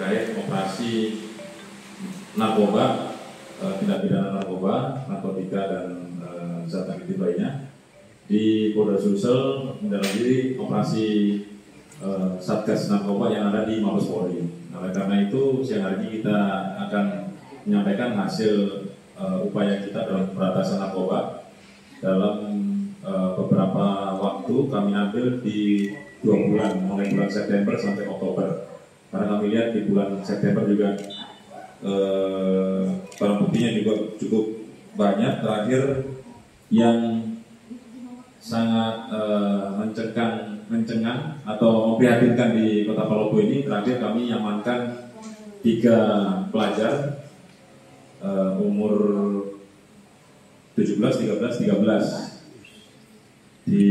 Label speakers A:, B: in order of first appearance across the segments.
A: terkait operasi narkoba, tindak pidana narkoba, narkotika dan zat aktif lainnya di Polda Sulsel menindaklanjuti operasi Satgas Narkoba yang ada di Mabes Polri. Nah, oleh karena itu siang hari ini kita akan menyampaikan hasil upaya kita dalam pemberantasan narkoba dalam beberapa waktu kami ambil di 2 bulan, mulai bulan September sampai Oktober. Karena kami lihat di bulan September juga barang buktinya juga cukup banyak. Terakhir yang sangat mencengang atau memprihatinkan di Kota Palopo ini, terakhir kami amankan 3 pelajar umur 17, 13 di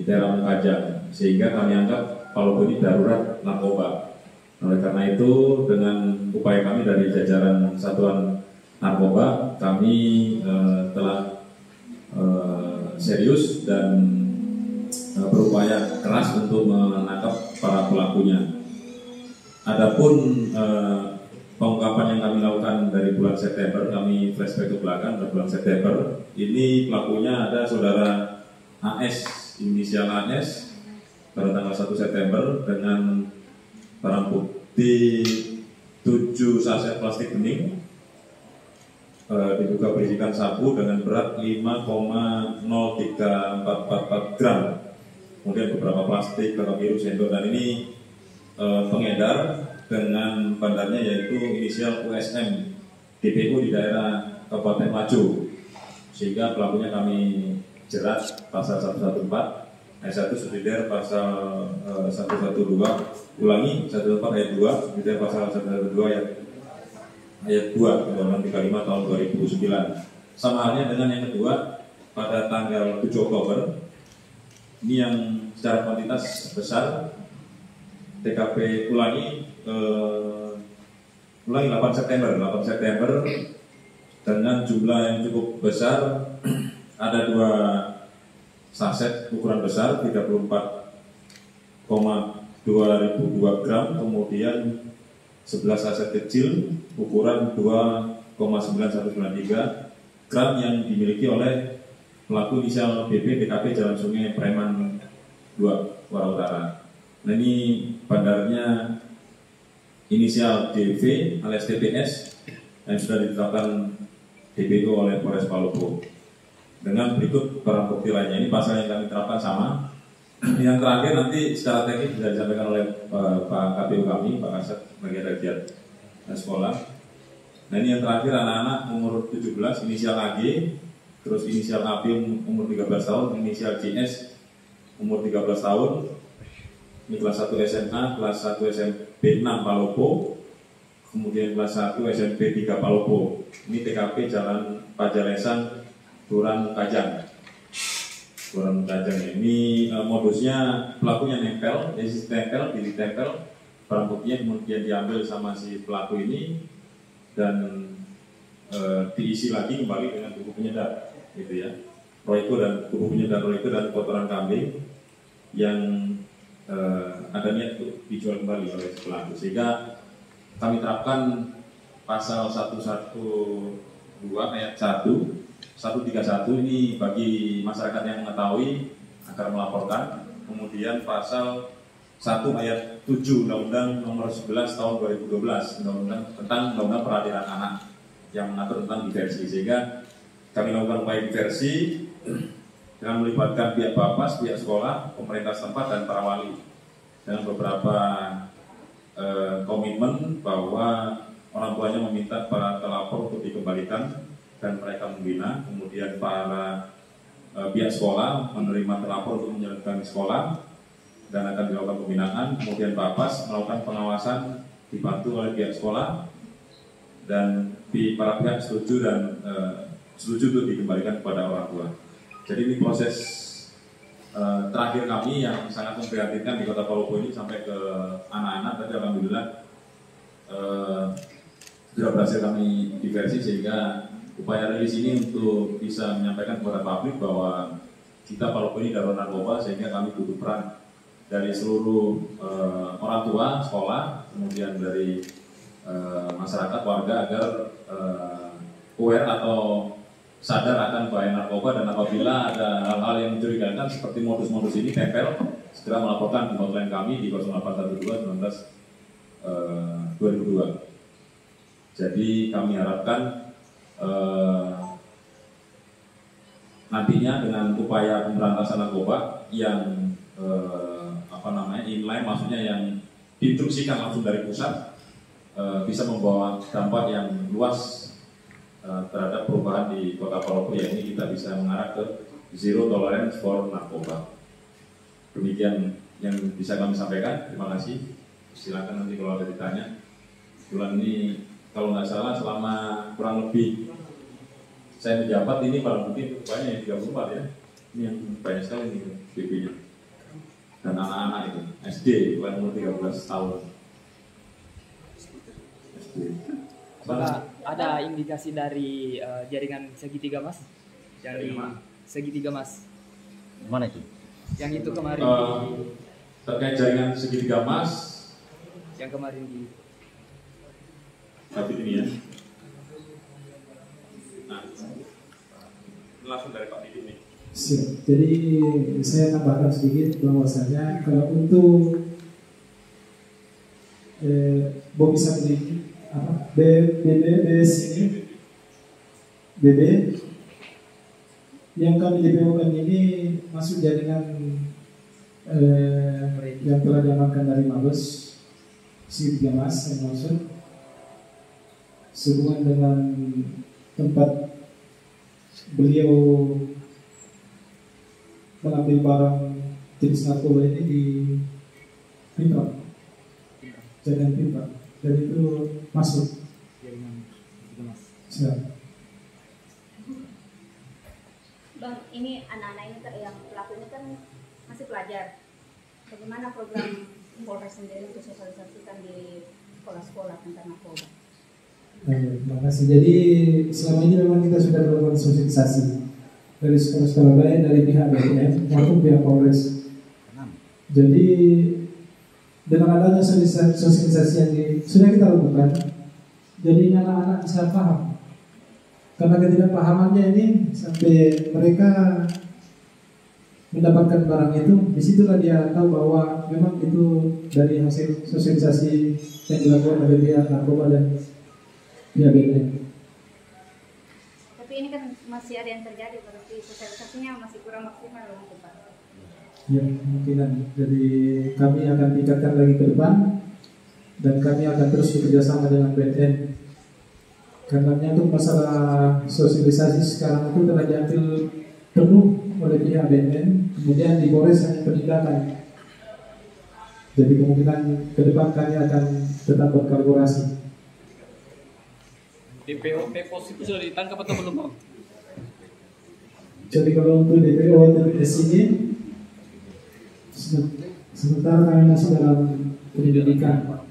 A: daerah Mengkajang, sehingga kami anggap Palopo ini darurat narkoba. Oleh karena itu, dengan upaya kami dari jajaran Satuan Narkoba, kami telah serius dan berupaya keras untuk menangkap para pelakunya. Adapun pengungkapan yang kami lakukan dari bulan September, kami flashback ke belakang dari bulan September, ini pelakunya ada saudara AS, inisial AS, pada tanggal 1 September dengan barang bukti 7 saset plastik bening, diduga berisikan sabu dengan berat 5,03444 gram. Kemudian beberapa plastik, beberapa biru, sendok, dan ini pengedar dengan bandarnya yaitu inisial USM, DPO di daerah Kabupaten Maju. Sehingga pelakunya kami jerat pasal 114 ayat 1 subsidiar pasal 112, ulangi 114 ayat 2 subsidiar pasal 112 ayat 2 Undang-Undang 35 tahun 2009. Sama halnya dengan yang kedua, pada tanggal 7 Oktober, ini yang secara kuantitas besar, TKP ulangi 8 September dengan jumlah yang cukup besar, ada 2 saset ukuran besar 34,202 gram, kemudian 11 saset kecil ukuran 2,9193 gram yang dimiliki oleh pelaku inisial BP TKP Jalan Sungai Preman 2, Wara Utara. Nah, ini bandarnya inisial DV alias TPS yang sudah ditetapkan DPO oleh Polres Palopo. Dengan berikut barang bukti lainnya, ini pasal yang kami terapkan sama. Yang terakhir nanti secara teknis bisa disampaikan oleh Pak KPU kami, Pak Kasat, bagian Rakyat Sekolah. Nah, ini yang terakhir anak-anak umur 17, inisial AG, terus inisial AB umur 13 tahun, inisial JS umur 13 tahun, ini kelas 1 SMA, kelas 1 SMP 6 Palopo, kemudian kelas 1 SMP 3 Palopo. Ini TKP Jalan Pajalesan, Kelurahan Mengkajang. Ini modusnya pelakunya nempel, jadi ditempel, barang buktinya kemudian diambil sama si pelaku ini dan diisi lagi kembali dengan bubuk penyedap, gitu ya. Roiko dan bubuk penyedap roiko dan kotoran kambing yang ada niat untuk dijual kembali oleh si pelaku, sehingga kami terapkan pasal 112 ayat 1 131 ini bagi masyarakat yang mengetahui agar melaporkan. Kemudian pasal 1 ayat 7 Undang-Undang nomor 11 tahun 2012 tentang Undang-Undang Peradilan Anak yang mengatur tentang diversi, sehingga kami lakukan upaya diversi dengan melibatkan pihak Bapas, pihak sekolah, pemerintah setempat dan para wali dengan beberapa komitmen bahwa orang tuanya meminta para telapor untuk dikembalikan dan mereka membina. Kemudian para pihak sekolah menerima terlapor untuk menjalankan sekolah dan akan dilakukan pembinaan. Kemudian Bapas melakukan pengawasan dibantu oleh pihak sekolah dan para pihak setuju untuk dikembalikan kepada orang tua. Jadi ini proses terakhir kami yang sangat memprihatinkan di Kota Palopo ini sampai ke anak-anak. Tapi alhamdulillah sudah berhasil kami diversi, sehingga upaya rilis ini untuk bisa menyampaikan kepada publik bahwa kita Palopo ini darurat narkoba, sehingga kami butuh peran dari seluruh orang tua, sekolah, kemudian dari masyarakat, warga agar aware atau sadar akan bahaya narkoba, dan apabila ada hal-hal yang mencurigakan seperti modus-modus ini tempel, segera melaporkan di hotline kami di 0812 2002. Jadi kami harapkan nantinya dengan upaya pemberantasan narkoba yang inline, maksudnya yang diinstruksikan langsung dari pusat, bisa membawa dampak yang luas terhadap perubahan di Kota Palopo, yakni kita bisa mengarah ke zero tolerance for narkoba. Demikian yang bisa kami sampaikan. Terima kasih. Silakan nanti kalau ada ditanya. Bulan ini kalau nggak salah selama kurang lebih saya menjabat ini barang bukti banyak yang 34 ya. Ini yang banyak sekali nih BP-nya. Dan anak-anak itu SD bukan umur 13 tahun. SD.
B: Ada indikasi dari jaringan segitiga mas, dari segitiga mas.
C: Mana itu?
B: Yang itu kemarin
A: terkait jaringan segitiga mas
B: yang kemarin di
A: tapi ini ya. Nah, langsung dari Pak Didi nih.
D: Siap. Jadi saya tambahkan sedikit bahwasanya kalau untuk bom bisa ini BBS ini BB yang kami DPO-kan ini masuk jaringan yang telah diamankan dari Mabes Segitiga Mas yang maksud sehubungan dengan tempat beliau mengambil barang jenis narkoba ini di Pimpang, jaringan Pimpang, dan itu masuk
B: jaringan segitiga mas.
D: Siap.
E: Bang, ini anak-anak ini yang pelaku ini kan masih pelajar. Bagaimana program Polres sendiri untuk sosialisasikan di sekolah-sekolah tentang narkoba?
D: Terima kasih. Jadi selama ini memang kita sudah melakukan sosialisasi dari sekolah-sekolah lain, dari pihak BNN maupun pihak Polres. Jadi dengan adanya sosialisasi yang sudah kita lakukan, jadi anak-anak bisa paham. Karena ketidakpahamannya ini sampai mereka mendapatkan barang itu, disitulah dia tahu bahwa memang itu dari hasil sosialisasi yang dilakukan oleh pihak narkoba dan pihak BNN.
E: Tapi ini kan masih ada yang terjadi, berarti sosialisasinya masih kurang maksimal untuk Pak.
D: Ya, kemungkinan. Jadi kami akan tingkatkan lagi ke depan dan kami akan terus bekerjasama dengan BNN. Karena untuk masalah sosialisasi sekarang itu telah diambil penuh oleh pihak BNN, kemudian di Polres hanya penindakan. Jadi kemungkinan ke depan kami akan tetap berkolaborasi.
B: DPO Pepos itu sudah ditangkap atau belum bang?
D: Jadi kalau untuk DPO TPS ini sementara kami masih dalam penyelidikan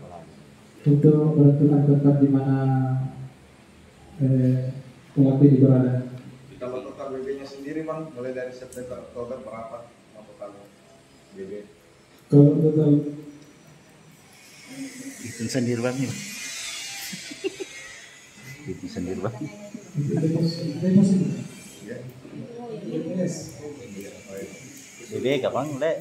D: untuk menentukan tempat di mana pelaku ini berada.
F: Kalau total BB-nya sendiri bang, mulai dari September Oktober berapa total BB?
D: Kalau total
C: Itu sendiri bang ini. Itu sendiri bang.
D: TPS ini.
F: Ya.
D: TPS.
C: BB gampang le.